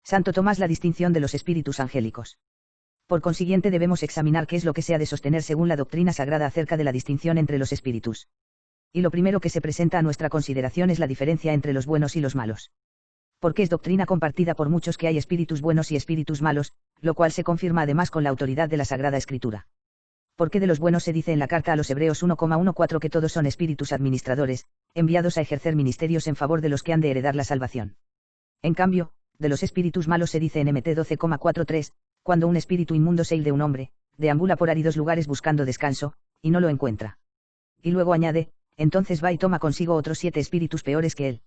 Santo Tomás la distinción de los espíritus angélicos. Por consiguiente debemos examinar qué es lo que se ha de sostener según la doctrina sagrada acerca de la distinción entre los espíritus. Y lo primero que se presenta a nuestra consideración es la diferencia entre los buenos y los malos. Porque es doctrina compartida por muchos que hay espíritus buenos y espíritus malos, lo cual se confirma además con la autoridad de la Sagrada Escritura. Porque de los buenos se dice en la carta a los Hebreos 1,14 que todos son espíritus administradores, enviados a ejercer ministerios en favor de los que han de heredar la salvación. En cambio, de los espíritus malos se dice en Mt 12,43, cuando un espíritu inmundo se de un hombre, deambula por áridos lugares buscando descanso, y no lo encuentra. Y luego añade, entonces va y toma consigo otros 7 espíritus peores que él.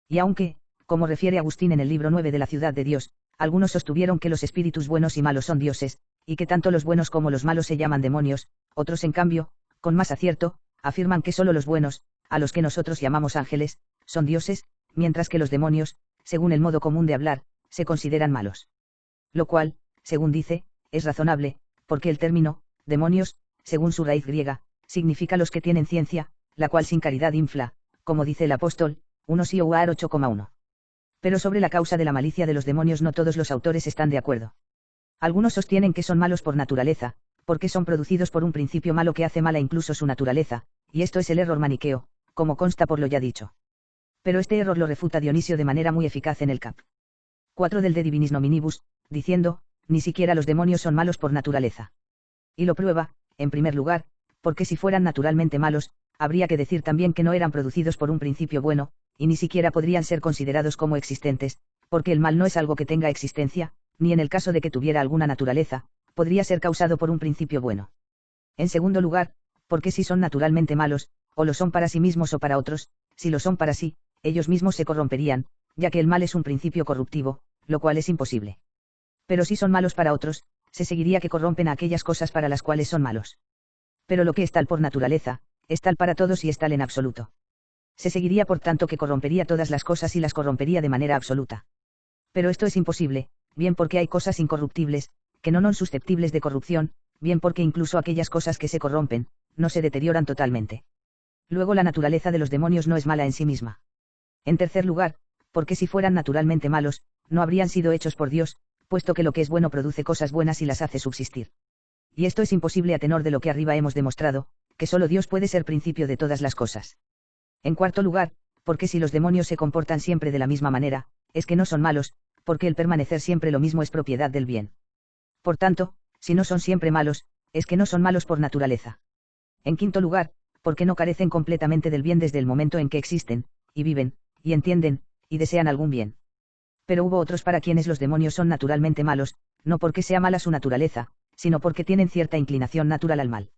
Y aunque, como refiere Agustín en el libro 9 de la Ciudad de Dios, algunos sostuvieron que los espíritus buenos y malos son dioses, y que tanto los buenos como los malos se llaman demonios, otros en cambio, con más acierto, afirman que solo los buenos, a los que nosotros llamamos ángeles, son dioses, mientras que los demonios, según el modo común de hablar, se consideran malos. Lo cual, según dice, es razonable, porque el término, demonios, según su raíz griega, significa los que tienen ciencia, la cual sin caridad infla, como dice el apóstol, 1 Sioar 8,1. Pero sobre la causa de la malicia de los demonios no todos los autores están de acuerdo. Algunos sostienen que son malos por naturaleza, porque son producidos por un principio malo que hace mala incluso su naturaleza, y esto es el error maniqueo, como consta por lo ya dicho. Pero este error lo refuta Dionisio de manera muy eficaz en el cap. 4 del De Divinis Nominibus, diciendo, ni siquiera los demonios son malos por naturaleza. Y lo prueba, en primer lugar, porque si fueran naturalmente malos, habría que decir también que no eran producidos por un principio bueno, y ni siquiera podrían ser considerados como existentes, porque el mal no es algo que tenga existencia, ni en el caso de que tuviera alguna naturaleza, podría ser causado por un principio bueno. En segundo lugar, porque si son naturalmente malos, o lo son para sí mismos o para otros, si lo son para sí, ellos mismos se corromperían, ya que el mal es un principio corruptivo, lo cual es imposible. Pero si son malos para otros, se seguiría que corrompen a aquellas cosas para las cuales son malos. Pero lo que es tal por naturaleza, es tal para todos y es tal en absoluto. Se seguiría por tanto que corrompería todas las cosas y las corrompería de manera absoluta. Pero esto es imposible, bien porque hay cosas incorruptibles, que no son susceptibles de corrupción, bien porque incluso aquellas cosas que se corrompen, no se deterioran totalmente. Luego la naturaleza de los demonios no es mala en sí misma. En tercer lugar, porque si fueran naturalmente malos, no habrían sido hechos por Dios, puesto que lo que es bueno produce cosas buenas y las hace subsistir. Y esto es imposible a tenor de lo que arriba hemos demostrado, que solo Dios puede ser principio de todas las cosas. En cuarto lugar, porque si los demonios se comportan siempre de la misma manera, es que no son malos, porque el permanecer siempre lo mismo es propiedad del bien. Por tanto, si no son siempre malos, es que no son malos por naturaleza. En quinto lugar, porque no carecen completamente del bien desde el momento en que existen, y viven, y entienden, y desean algún bien. Pero hubo otros para quienes los demonios son naturalmente malos, no porque sea mala su naturaleza, sino porque tienen cierta inclinación natural al mal.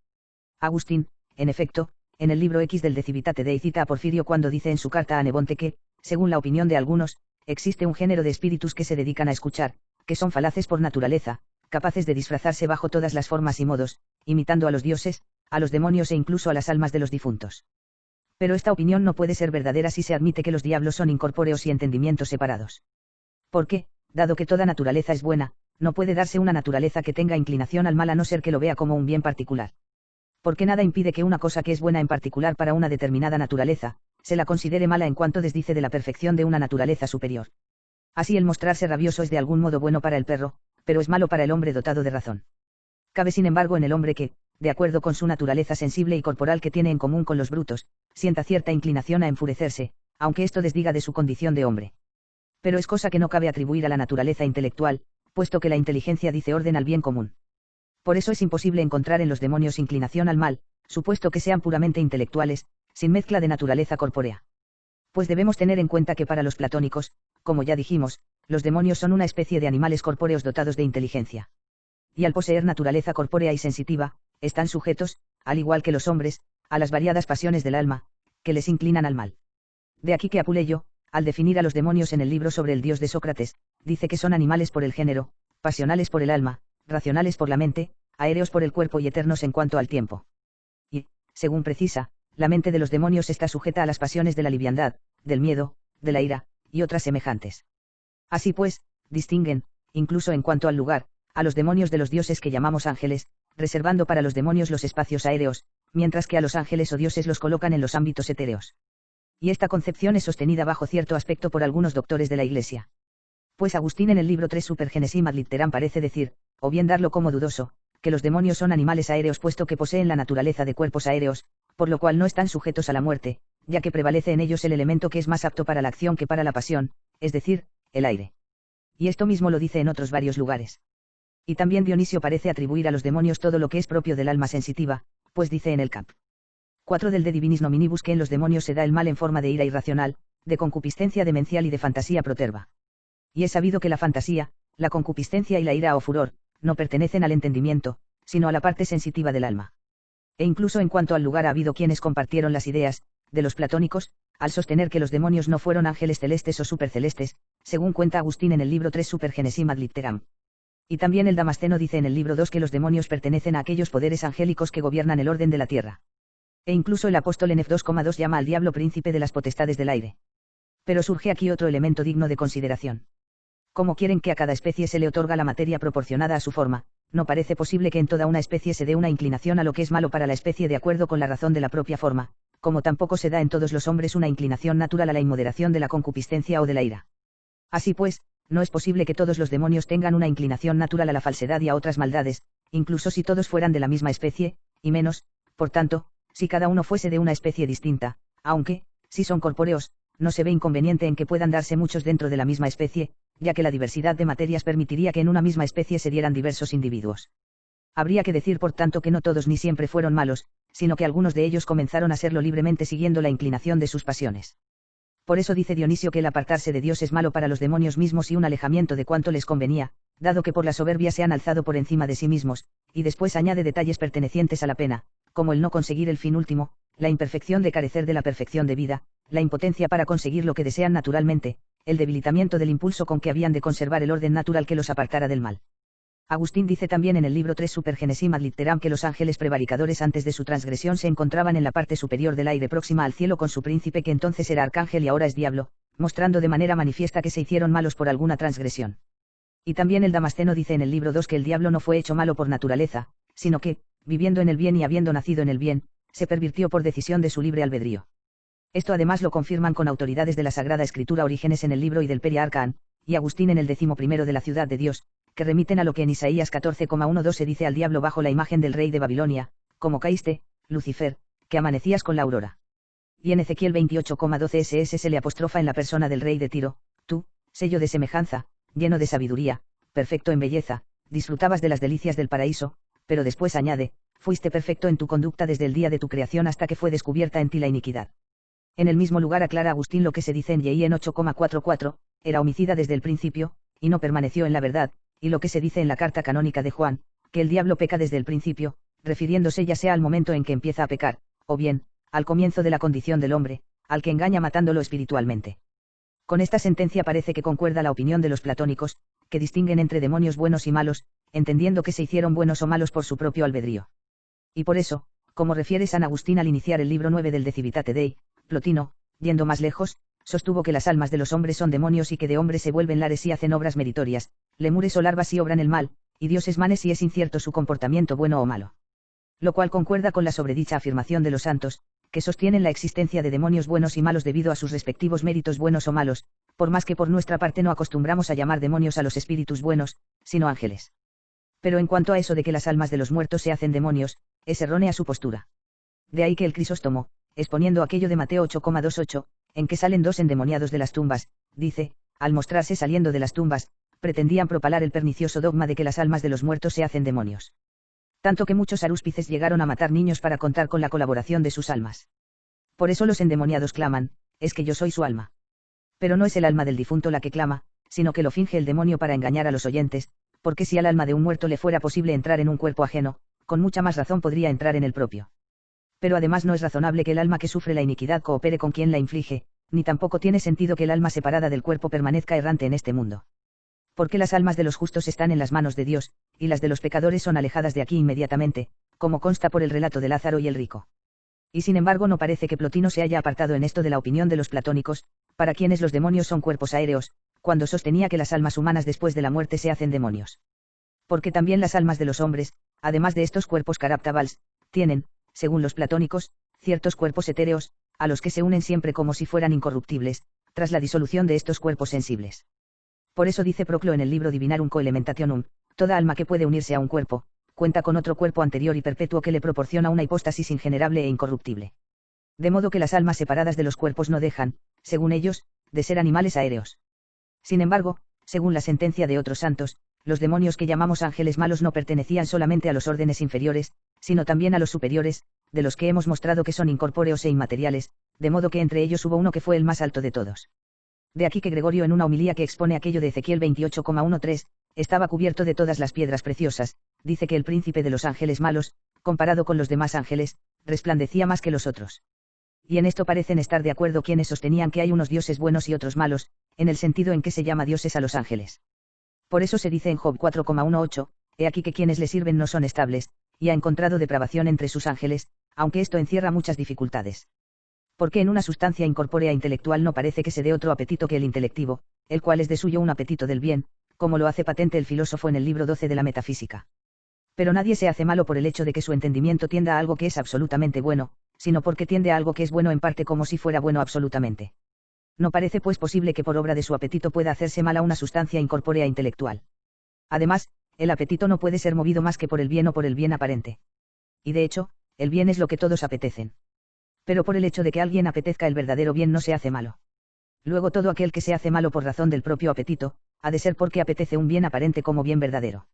Agustín, en efecto, en el libro X del De Civitate Dei cita a Porfirio cuando dice en su carta a Nebonte que, según la opinión de algunos, existe un género de espíritus que se dedican a escuchar, que son falaces por naturaleza, capaces de disfrazarse bajo todas las formas y modos, imitando a los dioses, a los demonios e incluso a las almas de los difuntos. Pero esta opinión no puede ser verdadera si se admite que los diablos son incorpóreos y entendimientos separados. Porque, dado que toda naturaleza es buena, no puede darse una naturaleza que tenga inclinación al mal a no ser que lo vea como un bien particular. Porque nada impide que una cosa que es buena en particular para una determinada naturaleza, se la considere mala en cuanto desdice de la perfección de una naturaleza superior. Así el mostrarse rabioso es de algún modo bueno para el perro, pero es malo para el hombre dotado de razón. Cabe sin embargo en el hombre que, de acuerdo con su naturaleza sensible y corporal que tiene en común con los brutos, sienta cierta inclinación a enfurecerse, aunque esto desdiga de su condición de hombre. Pero es cosa que no cabe atribuir a la naturaleza intelectual, puesto que la inteligencia dice orden al bien común. Por eso es imposible encontrar en los demonios inclinación al mal, supuesto que sean puramente intelectuales, sin mezcla de naturaleza corpórea. Pues debemos tener en cuenta que para los platónicos, como ya dijimos, los demonios son una especie de animales corpóreos dotados de inteligencia. Y al poseer naturaleza corpórea y sensitiva, están sujetos, al igual que los hombres, a las variadas pasiones del alma, que les inclinan al mal. De aquí que Apuleyo, al definir a los demonios en el libro sobre el dios de Sócrates, dice que son animales por el género, pasionales por el alma, racionales por la mente, aéreos por el cuerpo y eternos en cuanto al tiempo. Y, según precisa, la mente de los demonios está sujeta a las pasiones de la liviandad, del miedo, de la ira, y otras semejantes. Así pues, distinguen, incluso en cuanto al lugar, a los demonios de los dioses que llamamos ángeles, reservando para los demonios los espacios aéreos, mientras que a los ángeles o dioses los colocan en los ámbitos etéreos. Y esta concepción es sostenida bajo cierto aspecto por algunos doctores de la Iglesia. Pues Agustín en el libro 3 Supergenesim ad litteram parece decir, o bien darlo como dudoso, que los demonios son animales aéreos puesto que poseen la naturaleza de cuerpos aéreos, por lo cual no están sujetos a la muerte, ya que prevalece en ellos el elemento que es más apto para la acción que para la pasión, es decir, el aire. Y esto mismo lo dice en otros varios lugares. Y también Dionisio parece atribuir a los demonios todo lo que es propio del alma sensitiva, pues dice en el cap. 4 del De Divinis Nominibus que en los demonios se da el mal en forma de ira irracional, de concupiscencia demencial y de fantasía proterva. Y es sabido que la fantasía, la concupiscencia y la ira o furor, no pertenecen al entendimiento, sino a la parte sensitiva del alma. E incluso en cuanto al lugar ha habido quienes compartieron las ideas, de los platónicos, al sostener que los demonios no fueron ángeles celestes o supercelestes, según cuenta Agustín en el libro 3 Supergenesim ad litteram. Y también el Damasceno dice en el libro 2 que los demonios pertenecen a aquellos poderes angélicos que gobiernan el orden de la tierra. E incluso el apóstol en F 2,2 llama al diablo príncipe de las potestades del aire. Pero surge aquí otro elemento digno de consideración. Como quieren que a cada especie se le otorga la materia proporcionada a su forma, no parece posible que en toda una especie se dé una inclinación a lo que es malo para la especie de acuerdo con la razón de la propia forma, como tampoco se da en todos los hombres una inclinación natural a la inmoderación de la concupiscencia o de la ira. Así pues, no es posible que todos los demonios tengan una inclinación natural a la falsedad y a otras maldades, incluso si todos fueran de la misma especie, y menos, por tanto, si cada uno fuese de una especie distinta, aunque, si son corpóreos, no se ve inconveniente en que puedan darse muchos dentro de la misma especie, ya que la diversidad de materias permitiría que en una misma especie se dieran diversos individuos. Habría que decir por tanto que no todos ni siempre fueron malos, sino que algunos de ellos comenzaron a serlo libremente siguiendo la inclinación de sus pasiones. Por eso dice Dionisio que el apartarse de Dios es malo para los demonios mismos y un alejamiento de cuanto les convenía, dado que por la soberbia se han alzado por encima de sí mismos, y después añade detalles pertenecientes a la pena, como el no conseguir el fin último, la imperfección de carecer de la perfección de vida, la impotencia para conseguir lo que desean naturalmente, el debilitamiento del impulso con que habían de conservar el orden natural que los apartara del mal. Agustín dice también en el libro 3 Supergenesim ad litteram que los ángeles prevaricadores antes de su transgresión se encontraban en la parte superior del aire próxima al cielo con su príncipe que entonces era arcángel y ahora es diablo, mostrando de manera manifiesta que se hicieron malos por alguna transgresión. Y también el Damasceno dice en el libro 2 que el diablo no fue hecho malo por naturaleza, sino que, viviendo en el bien y habiendo nacido en el bien, se pervirtió por decisión de su libre albedrío. Esto además lo confirman con autoridades de la Sagrada Escritura Orígenes en el libro y del Peria Arcaán, y Agustín en el 11º de la ciudad de Dios, que remiten a lo que en Isaías 14,12 se dice al diablo bajo la imagen del rey de Babilonia, como caíste, Lucifer, que amanecías con la aurora. Y en Ezequiel 28,12 ss se le apostrofa en la persona del rey de Tiro, tú, sello de semejanza, lleno de sabiduría, perfecto en belleza, disfrutabas de las delicias del paraíso, pero después añade, fuiste perfecto en tu conducta desde el día de tu creación hasta que fue descubierta en ti la iniquidad. En el mismo lugar aclara Agustín lo que se dice en Yei en 8,44, era homicida desde el principio, y no permaneció en la verdad, y lo que se dice en la carta canónica de Juan, que el diablo peca desde el principio, refiriéndose ya sea al momento en que empieza a pecar, o bien, al comienzo de la condición del hombre, al que engaña matándolo espiritualmente. Con esta sentencia parece que concuerda la opinión de los platónicos, que distinguen entre demonios buenos y malos, entendiendo que se hicieron buenos o malos por su propio albedrío. Y por eso, como refiere San Agustín al iniciar el libro 9 del De Civitate Dei, Plotino, yendo más lejos, sostuvo que las almas de los hombres son demonios y que de hombres se vuelven lares y hacen obras meritorias, lemures o larvas y obran el mal, y dioses manes y es incierto su comportamiento bueno o malo. Lo cual concuerda con la sobredicha afirmación de los santos, que sostienen la existencia de demonios buenos y malos debido a sus respectivos méritos buenos o malos, por más que por nuestra parte no acostumbramos a llamar demonios a los espíritus buenos, sino ángeles. Pero en cuanto a eso de que las almas de los muertos se hacen demonios, es errónea su postura. De ahí que el Crisóstomo, exponiendo aquello de Mateo 8,28, en que salen dos endemoniados de las tumbas, dice, al mostrarse saliendo de las tumbas, pretendían propalar el pernicioso dogma de que las almas de los muertos se hacen demonios. Tanto que muchos arúspices llegaron a matar niños para contar con la colaboración de sus almas. Por eso los endemoniados claman, es que yo soy su alma. Pero no es el alma del difunto la que clama, sino que lo finge el demonio para engañar a los oyentes, porque si al alma de un muerto le fuera posible entrar en un cuerpo ajeno, con mucha más razón podría entrar en el propio. Pero además no es razonable que el alma que sufre la iniquidad coopere con quien la inflige, ni tampoco tiene sentido que el alma separada del cuerpo permanezca errante en este mundo. Porque las almas de los justos están en las manos de Dios, y las de los pecadores son alejadas de aquí inmediatamente, como consta por el relato de Lázaro y el rico. Y sin embargo no parece que Plotino se haya apartado en esto de la opinión de los platónicos, para quienes los demonios son cuerpos aéreos, cuando sostenía que las almas humanas después de la muerte se hacen demonios. Porque también las almas de los hombres, además de estos cuerpos caraptabals, tienen, según los platónicos, ciertos cuerpos etéreos, a los que se unen siempre como si fueran incorruptibles, tras la disolución de estos cuerpos sensibles. Por eso dice Proclo en el libro Divinarum Coelementationum, toda alma que puede unirse a un cuerpo, cuenta con otro cuerpo anterior y perpetuo que le proporciona una hipóstasis ingenerable e incorruptible. De modo que las almas separadas de los cuerpos no dejan, según ellos, de ser animales aéreos. Sin embargo, según la sentencia de otros santos, los demonios que llamamos ángeles malos no pertenecían solamente a los órdenes inferiores, sino también a los superiores, de los que hemos mostrado que son incorpóreos e inmateriales, de modo que entre ellos hubo uno que fue el más alto de todos. De aquí que Gregorio en una homilía que expone aquello de Ezequiel 28,13, estaba cubierto de todas las piedras preciosas, dice que el príncipe de los ángeles malos, comparado con los demás ángeles, resplandecía más que los otros. Y en esto parecen estar de acuerdo quienes sostenían que hay unos dioses buenos y otros malos, en el sentido en que se llama dioses a los ángeles. Por eso se dice en Job 4,18, he aquí que quienes le sirven no son estables, y ha encontrado depravación entre sus ángeles, aunque esto encierra muchas dificultades. Porque en una sustancia incorpórea intelectual no parece que se dé otro apetito que el intelectivo, el cual es de suyo un apetito del bien, como lo hace patente el filósofo en el libro 12 de la Metafísica. Pero nadie se hace malo por el hecho de que su entendimiento tienda a algo que es absolutamente bueno, sino porque tiende a algo que es bueno en parte como si fuera bueno absolutamente. No parece pues posible que por obra de su apetito pueda hacerse mal a una sustancia incorpórea intelectual. Además, el apetito no puede ser movido más que por el bien o por el bien aparente. Y de hecho, el bien es lo que todos apetecen. Pero por el hecho de que alguien apetezca el verdadero bien no se hace malo. Luego todo aquel que se hace malo por razón del propio apetito, ha de ser porque apetece un bien aparente como bien verdadero.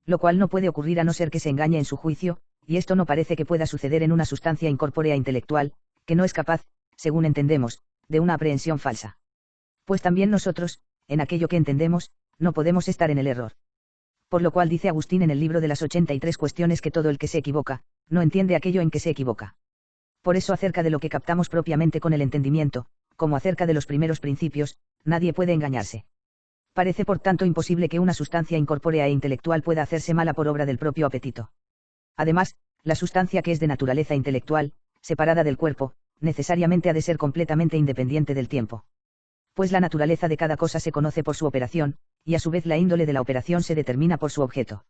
Lo cual no puede ocurrir a no ser que se engañe en su juicio, y esto no parece que pueda suceder en una sustancia incorpórea intelectual, que no es capaz, según entendemos, de una aprehensión falsa. Pues también nosotros, en aquello que entendemos, no podemos estar en el error. Por lo cual dice Agustín en el libro de las 83 cuestiones que todo el que se equivoca, no entiende aquello en que se equivoca. Por eso acerca de lo que captamos propiamente con el entendimiento, como acerca de los primeros principios, nadie puede engañarse. Parece por tanto imposible que una sustancia incorpórea e intelectual pueda hacerse mala por obra del propio apetito. Además, la sustancia que es de naturaleza intelectual, separada del cuerpo, necesariamente ha de ser completamente independiente del tiempo. Pues la naturaleza de cada cosa se conoce por su operación, y a su vez la índole de la operación se determina por su objeto.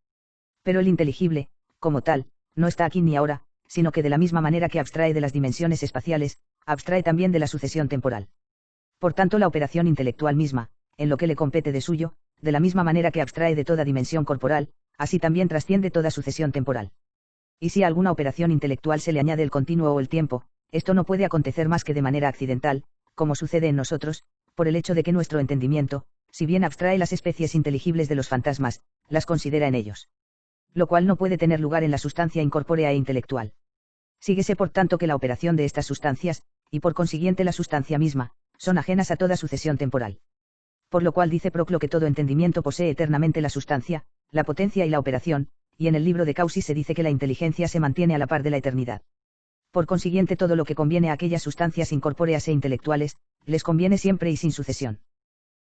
Pero el inteligible, como tal, no está aquí ni ahora, sino que de la misma manera que abstrae de las dimensiones espaciales, abstrae también de la sucesión temporal. Por tanto, la operación intelectual misma, en lo que le compete de suyo, de la misma manera que abstrae de toda dimensión corporal, así también trasciende toda sucesión temporal. Y si a alguna operación intelectual se le añade el continuo o el tiempo, esto no puede acontecer más que de manera accidental, como sucede en nosotros, por el hecho de que nuestro entendimiento, si bien abstrae las especies inteligibles de los fantasmas, las considera en ellos. Lo cual no puede tener lugar en la sustancia incorpórea e intelectual. Síguese por tanto que la operación de estas sustancias, y por consiguiente la sustancia misma, son ajenas a toda sucesión temporal. Por lo cual dice Proclo que todo entendimiento posee eternamente la sustancia, la potencia y la operación, y en el libro de Causis se dice que la inteligencia se mantiene a la par de la eternidad. Por consiguiente todo lo que conviene a aquellas sustancias incorpóreas e intelectuales, les conviene siempre y sin sucesión.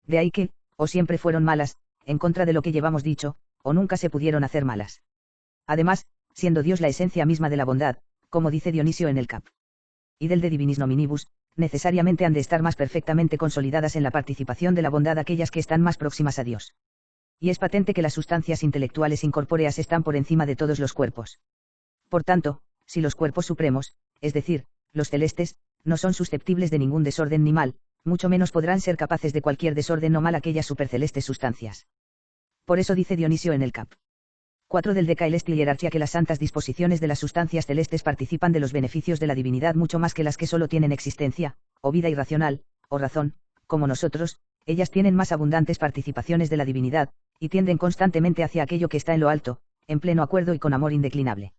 De ahí que, o siempre fueron malas, en contra de lo que llevamos dicho, o nunca se pudieron hacer malas. Además, siendo Dios la esencia misma de la bondad, como dice Dionisio en el Cap. Y del de Divinis Nominibus, necesariamente han de estar más perfectamente consolidadas en la participación de la bondad aquellas que están más próximas a Dios. Y es patente que las sustancias intelectuales incorpóreas están por encima de todos los cuerpos. Por tanto, si los cuerpos supremos, es decir, los celestes, no son susceptibles de ningún desorden ni mal, mucho menos podrán ser capaces de cualquier desorden o mal aquellas supercelestes sustancias. Por eso dice Dionisio en el Cap. 4 del Deca Celestia Hierarchia que las santas disposiciones de las sustancias celestes participan de los beneficios de la divinidad mucho más que las que solo tienen existencia, o vida irracional, o razón, como nosotros, ellas tienen más abundantes participaciones de la divinidad, y tienden constantemente hacia aquello que está en lo alto, en pleno acuerdo y con amor indeclinable.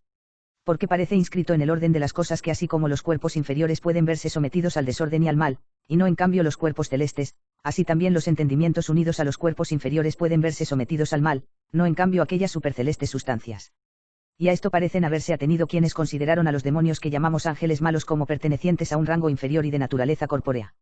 Porque parece inscrito en el orden de las cosas que así como los cuerpos inferiores pueden verse sometidos al desorden y al mal, y no en cambio los cuerpos celestes, así también los entendimientos unidos a los cuerpos inferiores pueden verse sometidos al mal, no en cambio aquellas supercelestes sustancias. Y a esto parecen haberse atenido quienes consideraron a los demonios que llamamos ángeles malos como pertenecientes a un rango inferior y de naturaleza corpórea.